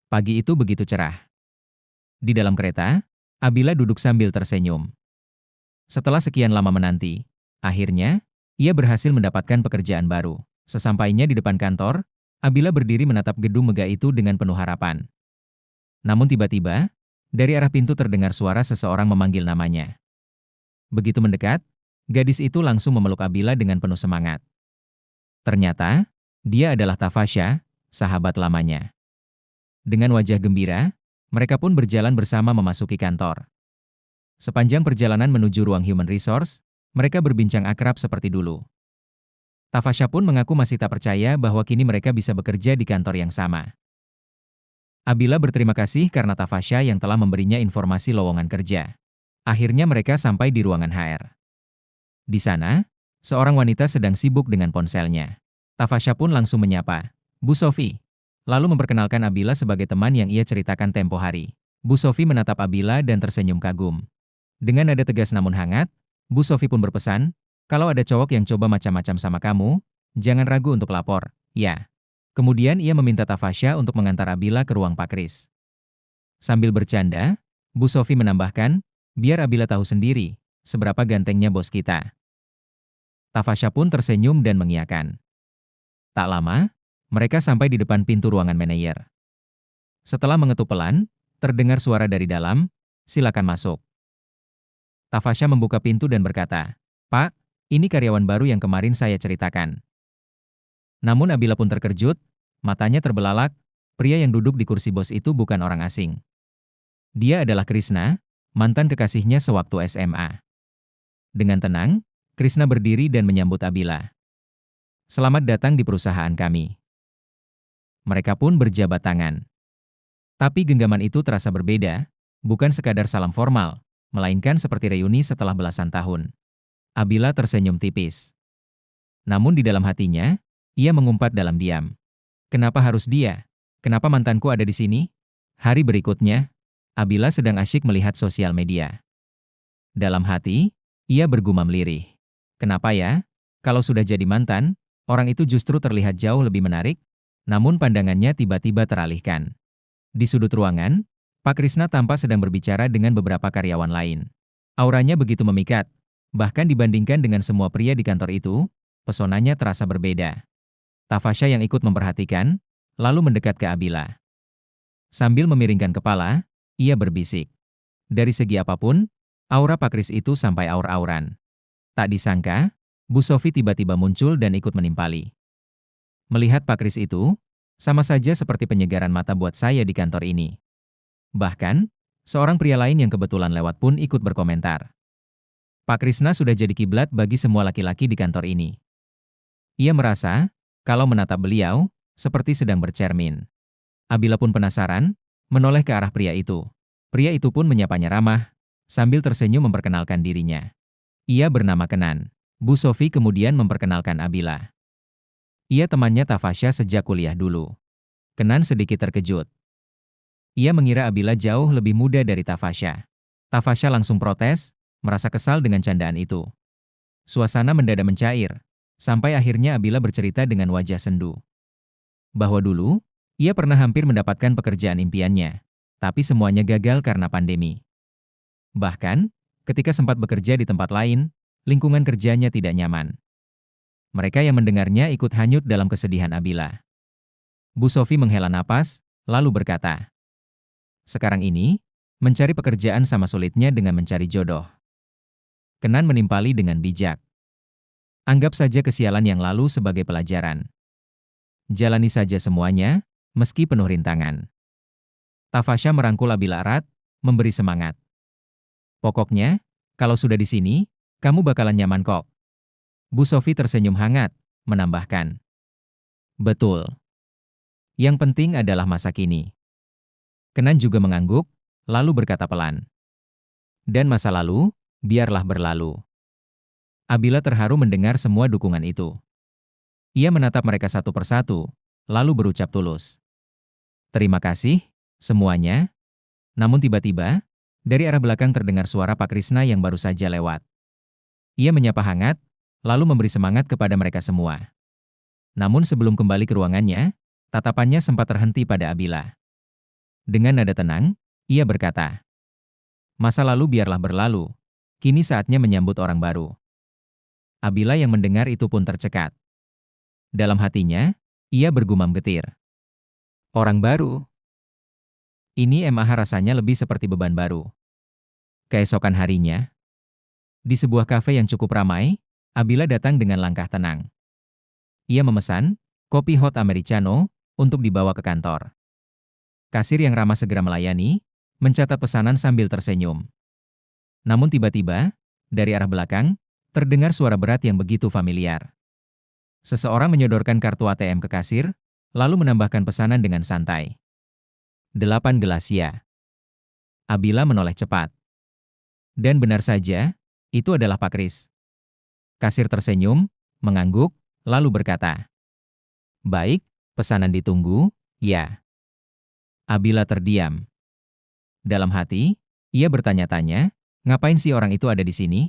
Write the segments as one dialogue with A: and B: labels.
A: Pagi itu begitu cerah. Di dalam kereta, Abila duduk sambil tersenyum. Setelah sekian lama menanti, akhirnya, ia berhasil mendapatkan pekerjaan baru. Sesampainya di depan kantor, Abila berdiri menatap gedung megah itu dengan penuh harapan. Namun tiba-tiba, dari arah pintu terdengar suara seseorang memanggil namanya. Begitu mendekat, gadis itu langsung memeluk Abila dengan penuh semangat. Ternyata, dia adalah Tafasya, sahabat lamanya. Dengan wajah gembira, mereka pun berjalan bersama memasuki kantor. Sepanjang perjalanan menuju ruang Human Resource, mereka berbincang akrab seperti dulu. Tafasya pun mengaku masih tak percaya bahwa kini mereka bisa bekerja di kantor yang sama. Abila berterima kasih karena Tafasya yang telah memberinya informasi lowongan kerja. Akhirnya mereka sampai di ruangan HR. Di sana, seorang wanita sedang sibuk dengan ponselnya. Tafasya pun langsung menyapa, "Bu Sofi." Lalu memperkenalkan Abila sebagai teman yang ia ceritakan tempo hari. Bu Sofi menatap Abila dan tersenyum kagum. Dengan nada tegas namun hangat, Bu Sofi pun berpesan, "Kalau ada cowok yang coba macam-macam sama kamu, jangan ragu untuk lapor, ya." Kemudian ia meminta Tafasya untuk mengantar Abila ke ruang Pak Kris. Sambil bercanda, Bu Sofi menambahkan, "Biar Abila tahu sendiri, seberapa gantengnya bos kita." Tafasya pun tersenyum dan mengiyakan. Tak lama, mereka sampai di depan pintu ruangan manajer. Setelah mengetuk pelan, terdengar suara dari dalam, "Silakan masuk." Tafasya membuka pintu dan berkata, "Pak, ini karyawan baru yang kemarin saya ceritakan." Namun Abila pun terkejut, matanya terbelalak, pria yang duduk di kursi bos itu bukan orang asing. Dia adalah Krishna, mantan kekasihnya sewaktu SMA. Dengan tenang, Krishna berdiri dan menyambut Abila. "Selamat datang di perusahaan kami." Mereka pun berjabat tangan. Tapi genggaman itu terasa berbeda, bukan sekadar salam formal, melainkan seperti reuni setelah belasan tahun. Abila tersenyum tipis. Namun di dalam hatinya, ia mengumpat dalam diam. Kenapa harus dia? Kenapa mantanku ada di sini? Hari berikutnya, Abila sedang asyik melihat sosial media. Dalam hati, ia bergumam lirih. Kenapa ya? Kalau sudah jadi mantan, orang itu justru terlihat jauh lebih menarik, namun pandangannya tiba-tiba teralihkan. Di sudut ruangan, Pak Krishna tampak sedang berbicara dengan beberapa karyawan lain. Auranya begitu memikat, bahkan dibandingkan dengan semua pria di kantor itu, pesonanya terasa berbeda. Tafasya yang ikut memperhatikan, lalu mendekat ke Abila. Sambil memiringkan kepala, ia berbisik. Dari segi apapun, aura Pak Kris itu sampai aur-auran. Tak disangka, Bu Sofi tiba-tiba muncul dan ikut menimpali. Melihat Pak Kris itu, sama saja seperti penyegaran mata buat saya di kantor ini. Bahkan, seorang pria lain yang kebetulan lewat pun ikut berkomentar. Pak Krishna sudah jadi kiblat bagi semua laki-laki di kantor ini. Ia merasa, kalau menatap beliau, seperti sedang bercermin. Abila pun penasaran, menoleh ke arah pria itu. Pria itu pun menyapanya ramah, sambil tersenyum memperkenalkan dirinya. Ia bernama Kenan. Bu Sofi kemudian memperkenalkan Abila. Ia temannya Tafasya sejak kuliah dulu. Kenan sedikit terkejut. Ia mengira Abila jauh lebih muda dari Tafasya. Tafasya langsung protes, merasa kesal dengan candaan itu. Suasana mendadak mencair, sampai akhirnya Abila bercerita dengan wajah sendu. Bahwa dulu, ia pernah hampir mendapatkan pekerjaan impiannya, tapi semuanya gagal karena pandemi. Bahkan, ketika sempat bekerja di tempat lain, lingkungan kerjanya tidak nyaman. Mereka yang mendengarnya ikut hanyut dalam kesedihan Abila. Bu Sofi menghela napas, lalu berkata, "Sekarang ini, mencari pekerjaan sama sulitnya dengan mencari jodoh." Kenan menimpali dengan bijak. "Anggap saja kesialan yang lalu sebagai pelajaran. Jalani saja semuanya, meski penuh rintangan." Tafasya merangkul Abila erat, memberi semangat. "Pokoknya, kalau sudah di sini, kamu bakalan nyaman kok." Bu Sofi tersenyum hangat, menambahkan, "Betul. Yang penting adalah masa kini." Kenan juga mengangguk, lalu berkata pelan, "Dan masa lalu, biarlah berlalu." Abila terharu mendengar semua dukungan itu. Ia menatap mereka satu persatu, lalu berucap tulus, "Terima kasih, semuanya." Namun tiba-tiba, dari arah belakang terdengar suara Pak Krishna yang baru saja lewat. Ia menyapa hangat, lalu memberi semangat kepada mereka semua. Namun sebelum kembali ke ruangannya, tatapannya sempat terhenti pada Abila. Dengan nada tenang, ia berkata, "Masa lalu biarlah berlalu. Kini saatnya menyambut orang baru." Abila yang mendengar itu pun tercekat. Dalam hatinya, ia bergumam getir. Orang baru? Ini MAH rasanya lebih seperti beban baru. Keesokan harinya, di sebuah kafe yang cukup ramai, Abila datang dengan langkah tenang. Ia memesan kopi hot americano untuk dibawa ke kantor. Kasir yang ramah segera melayani, mencatat pesanan sambil tersenyum. Namun tiba-tiba, dari arah belakang, terdengar suara berat yang begitu familiar. Seseorang menyodorkan kartu ATM ke kasir, lalu menambahkan pesanan dengan santai. 8 gelas ya. Abila menoleh cepat. Dan benar saja, itu adalah Pak Kris. Kasir tersenyum, mengangguk, lalu berkata, "Baik, pesanan ditunggu, ya." Abila terdiam. Dalam hati, ia bertanya-tanya, ngapain sih orang itu ada di sini?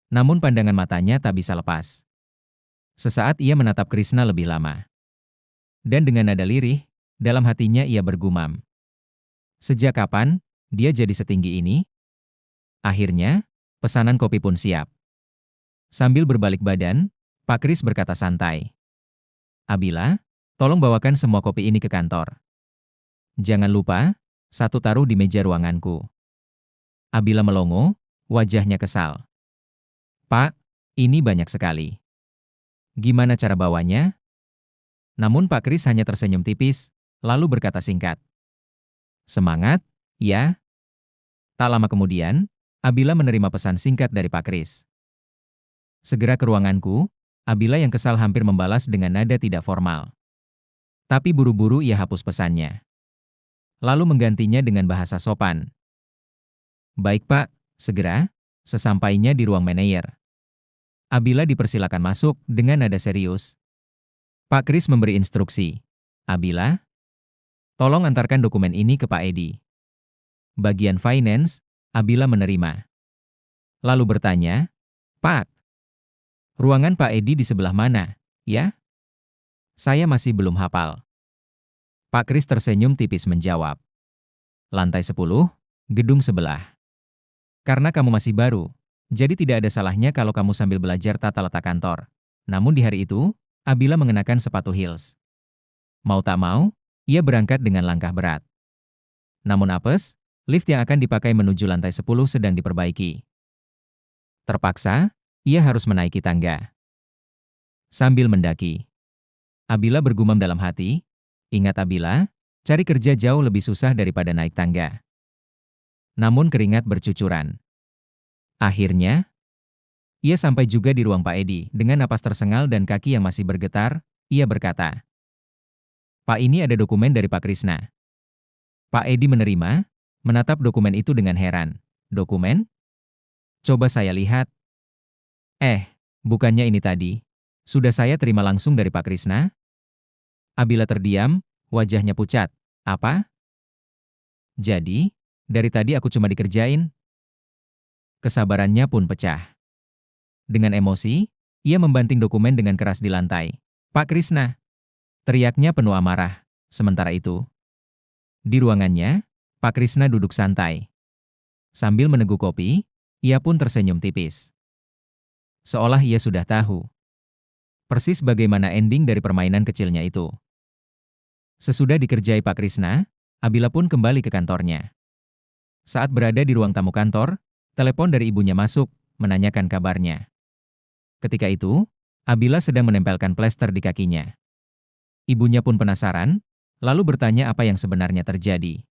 A: Namun pandangan matanya tak bisa lepas. Sesaat ia menatap Krishna lebih lama. Dan dengan nada lirih, dalam hatinya ia bergumam. Sejak kapan dia jadi setinggi ini? Akhirnya, pesanan kopi pun siap. Sambil berbalik badan, Pak Kris berkata santai, "Abila, tolong bawakan semua kopi ini ke kantor. Jangan lupa, satu taruh di meja ruanganku." Abila melongo, wajahnya kesal. "Pak, ini banyak sekali. Gimana cara bawanya?" Namun Pak Kris hanya tersenyum tipis, lalu berkata singkat, "Semangat, ya." Tak lama kemudian, Abila menerima pesan singkat dari Pak Kris. "Segera ke ruanganku." Abila yang kesal hampir membalas dengan nada tidak formal. Tapi buru-buru ia hapus pesannya. Lalu menggantinya dengan bahasa sopan. "Baik Pak, segera." Sesampainya di ruang manajer, Abila dipersilakan masuk dengan nada serius. Pak Kris memberi instruksi. "Abila, tolong antarkan dokumen ini ke Pak Edi." Bagian finance, Abila menerima. Lalu bertanya, "Pak, ruangan Pak Edi di sebelah mana, ya? Saya masih belum hafal." Pak Kris tersenyum tipis menjawab, "Lantai 10, gedung sebelah. Karena kamu masih baru, jadi tidak ada salahnya kalau kamu sambil belajar tata letak kantor." Namun di hari itu, Abila mengenakan sepatu heels. Mau tak mau, ia berangkat dengan langkah berat. Namun apes, lift yang akan dipakai menuju lantai 10 sedang diperbaiki. Terpaksa, ia harus menaiki tangga. Sambil mendaki, Abila bergumam dalam hati, "Ingat Abila, cari kerja jauh lebih susah daripada naik tangga." Namun keringat bercucuran. Akhirnya, ia sampai juga di ruang Pak Edi. Dengan napas tersengal dan kaki yang masih bergetar, ia berkata, "Pak, ini ada dokumen dari Pak Krishna." Pak Edi menerima, menatap dokumen itu dengan heran. "Dokumen? Coba saya lihat." Bukannya ini tadi. Sudah saya terima langsung dari Pak Krishna?" Abila terdiam, wajahnya pucat. "Apa? Jadi, dari tadi aku cuma dikerjain?" Kesabarannya pun pecah. Dengan emosi, ia membanting dokumen dengan keras di lantai. "Pak Krishna!" teriaknya penuh amarah. Sementara itu, di ruangannya, Pak Krishna duduk santai. Sambil meneguk kopi, ia pun tersenyum tipis. Seolah ia sudah tahu persis bagaimana ending dari permainan kecilnya itu. Sesudah dikerjai Pak Krishna, Abila pun kembali ke kantornya. Saat berada di ruang tamu kantor, telepon dari ibunya masuk, menanyakan kabarnya. Ketika itu, Abila sedang menempelkan plester di kakinya. Ibunya pun penasaran, lalu bertanya apa yang sebenarnya terjadi.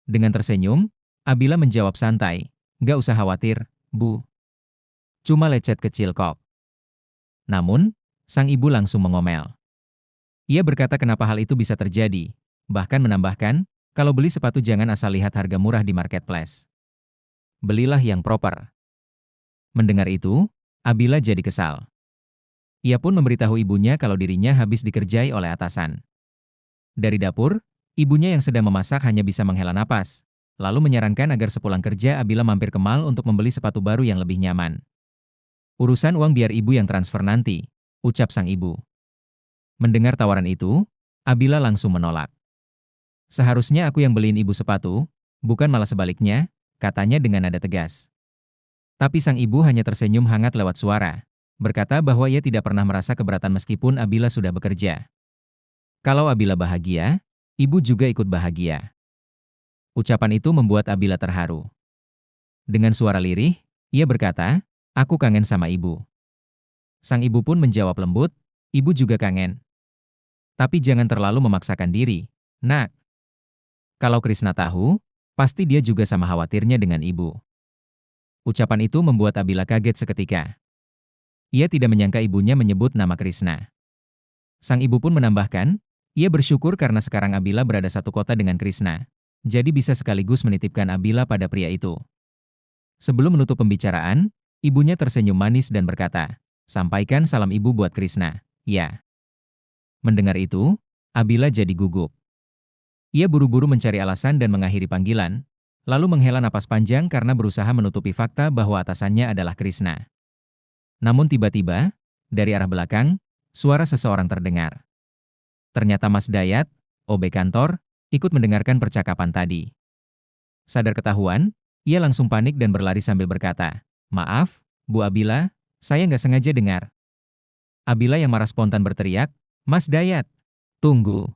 A: Dengan tersenyum, Abila menjawab santai, "Gak usah khawatir, Bu. Cuma lecet kecil kok." Namun, sang ibu langsung mengomel. Ia berkata kenapa hal itu bisa terjadi, bahkan menambahkan, kalau beli sepatu jangan asal lihat harga murah di marketplace. Belilah yang proper. Mendengar itu, Abila jadi kesal. Ia pun memberitahu ibunya kalau dirinya habis dikerjai oleh atasan. Dari dapur, ibunya yang sedang memasak hanya bisa menghela napas, lalu menyarankan agar sepulang kerja Abila mampir ke mall untuk membeli sepatu baru yang lebih nyaman. "Urusan uang biar ibu yang transfer nanti," ucap sang ibu. Mendengar tawaran itu, Abila langsung menolak. Seharusnya aku yang beliin ibu sepatu, bukan malah sebaliknya, katanya dengan nada tegas. Tapi sang ibu hanya tersenyum hangat lewat suara, berkata bahwa ia tidak pernah merasa keberatan meskipun Abila sudah bekerja. Kalau Abila bahagia, ibu juga ikut bahagia. Ucapan itu membuat Abila terharu. Dengan suara lirih, ia berkata, "Aku kangen sama ibu." Sang ibu pun menjawab lembut, "Ibu juga kangen. Tapi jangan terlalu memaksakan diri, nak." Kalau Krishna tahu, pasti dia juga sama khawatirnya dengan ibu. Ucapan itu membuat Abila kaget seketika. Ia tidak menyangka ibunya menyebut nama Krishna. Sang ibu pun menambahkan, ia bersyukur karena sekarang Abila berada satu kota dengan Krishna. Jadi bisa sekaligus menitipkan Abila pada pria itu. Sebelum menutup pembicaraan, ibunya tersenyum manis dan berkata, "Sampaikan salam ibu buat Krishna." Ya. Mendengar itu, Abila jadi gugup. Ia buru-buru mencari alasan dan mengakhiri panggilan, lalu menghela napas panjang karena berusaha menutupi fakta bahwa atasannya adalah Krishna. Namun tiba-tiba, dari arah belakang, suara seseorang terdengar. Ternyata Mas Dayat, OB kantor, ikut mendengarkan percakapan tadi. Sadar ketahuan, ia langsung panik dan berlari sambil berkata, "Maaf, Bu Abila, saya nggak sengaja dengar." Abila yang marah spontan berteriak, "Mas Dayat, tunggu."